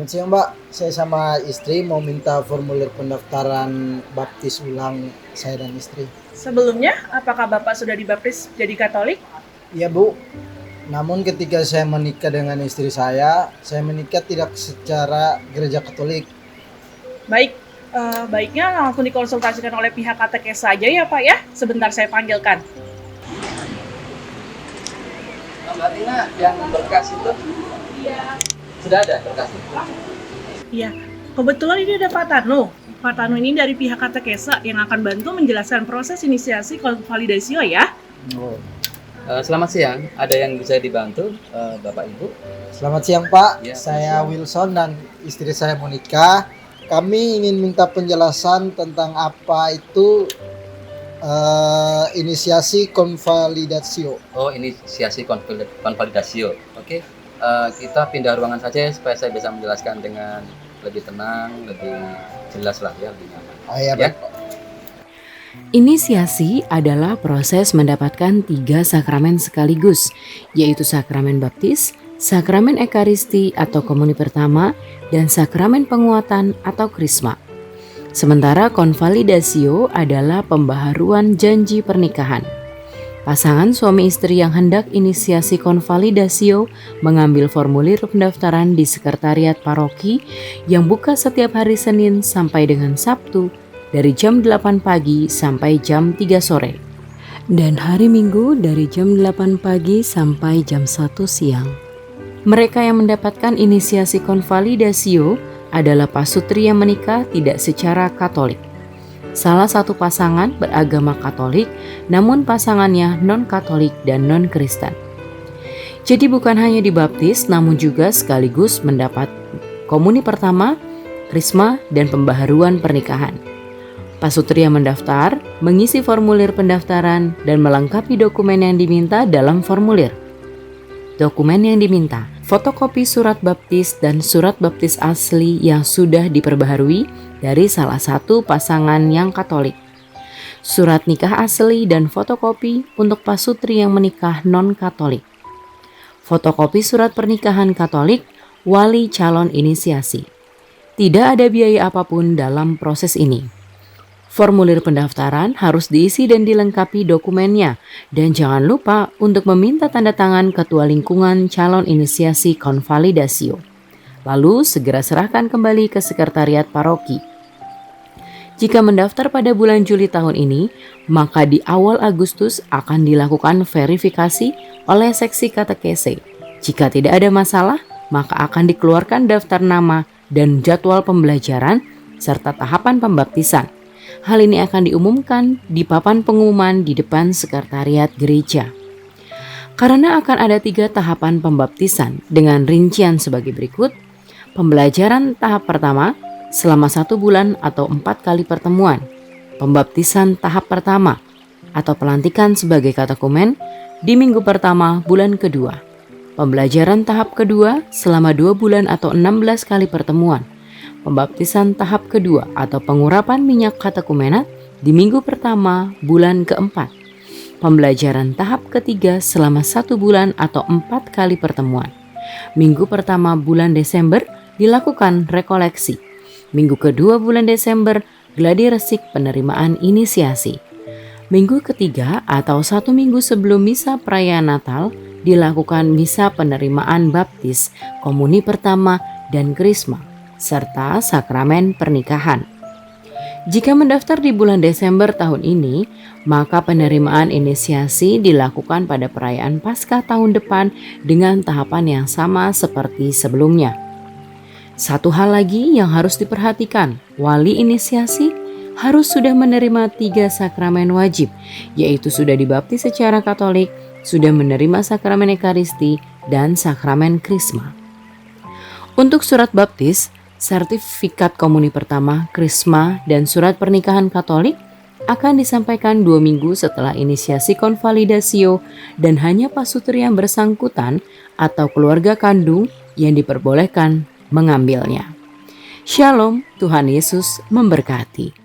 Selamat siang Mbak, saya sama istri mau minta formulir pendaftaran baptis ulang saya dan istri. Sebelumnya, apakah Bapak sudah dibaptis jadi Katolik? Iya Bu, namun ketika saya menikah dengan istri saya menikah tidak secara gereja Katolik. Baik, baiknya langsung dikonsultasikan oleh pihak katekes saja ya Pak ya. Sebentar saya panggilkan. Mbak Tina, yang berkas itu sudah ada berkasnya? Iya, kebetulan ini ada Pak Tanu. Pak Tanu ini dari pihak katekesa yang akan bantu menjelaskan proses inisiasi konvalidasio ya. Oh. Selamat siang, ada yang bisa dibantu Bapak Ibu? Selamat siang Pak, Ya, saya siang. Wilson dan istri saya Monica. Kami ingin minta penjelasan tentang apa itu inisiasi konvalidatio. Oh, inisiasi konvalidasio. Oke, kita pindah ruangan saja supaya saya bisa menjelaskan dengan lebih tenang, lebih jelas lah ya, lebih nyaman. Oh iya Ya. baik Pak. Inisiasi adalah proses mendapatkan 3 sakramen sekaligus, yaitu sakramen baptis, sakramen ekaristi atau komuni pertama, dan sakramen penguatan atau krisma. Sementara konvalidasio adalah pembaharuan janji pernikahan. Pasangan suami istri yang hendak inisiasi konvalidasio mengambil formulir pendaftaran di sekretariat paroki yang buka setiap hari Senin sampai dengan Sabtu dari jam 8 pagi sampai jam 3 sore. Dan hari Minggu dari jam 8 pagi sampai jam 1 siang. Mereka yang mendapatkan inisiasi konvalidasio adalah pasutri yang menikah tidak secara Katolik. Salah satu pasangan beragama Katolik, namun pasangannya non-Katolik dan non-Kristen. Jadi bukan hanya dibaptis, namun juga sekaligus mendapat komuni pertama, krisma, dan pembaharuan pernikahan. Pasutri yang mendaftar mengisi formulir pendaftaran dan melengkapi dokumen yang diminta dalam formulir. Dokumen yang diminta: fotokopi surat baptis dan surat baptis asli yang sudah diperbaharui dari salah satu pasangan yang Katolik. Surat nikah asli dan fotokopi untuk pasutri yang menikah non-Katolik. Fotokopi surat pernikahan Katolik wali calon inisiasi. Tidak ada biaya apapun dalam proses ini. Formulir pendaftaran harus diisi dan dilengkapi dokumennya, dan jangan lupa untuk meminta tanda tangan ketua lingkungan calon inisiasi konvalidasio. Lalu segera serahkan kembali ke sekretariat paroki. Jika mendaftar pada bulan Juli tahun ini, maka di awal Agustus akan dilakukan verifikasi oleh seksi katekese. Jika tidak ada masalah, maka akan dikeluarkan daftar nama dan jadwal pembelajaran serta tahapan pembaptisan. Hal ini akan diumumkan di papan pengumuman di depan sekretariat gereja. Karena akan ada 3 tahapan pembaptisan dengan rincian sebagai berikut. Pembelajaran tahap pertama selama 1 bulan atau 4 kali pertemuan. Pembaptisan tahap pertama atau pelantikan sebagai katekumen di minggu pertama bulan kedua. Pembelajaran tahap kedua selama 2 bulan atau 16 kali pertemuan. Pembaptisan tahap kedua atau pengurapan minyak katekumenat di minggu pertama bulan keempat. Pembelajaran tahap ketiga selama 1 bulan atau 4 kali pertemuan. Minggu pertama bulan Desember dilakukan rekoleksi. Minggu kedua bulan Desember gladi resik penerimaan inisiasi. Minggu ketiga atau 1 minggu sebelum misa perayaan Natal dilakukan misa penerimaan baptis, komuni pertama, dan krisma, serta sakramen pernikahan. Jika mendaftar di bulan Desember tahun ini, maka penerimaan inisiasi dilakukan pada perayaan Paskah tahun depan dengan tahapan yang sama seperti sebelumnya. Satu hal lagi yang harus diperhatikan, wali inisiasi harus sudah menerima 3 sakramen wajib, yaitu sudah dibaptis secara Katolik, sudah menerima sakramen ekaristi, dan sakramen krisma. Untuk surat baptis, sertifikat komuni pertama, krisma, dan surat pernikahan Katolik akan disampaikan 2 minggu setelah inisiasi konvalidasio dan hanya pasutri yang bersangkutan atau keluarga kandung yang diperbolehkan mengambilnya. Shalom, Tuhan Yesus memberkati.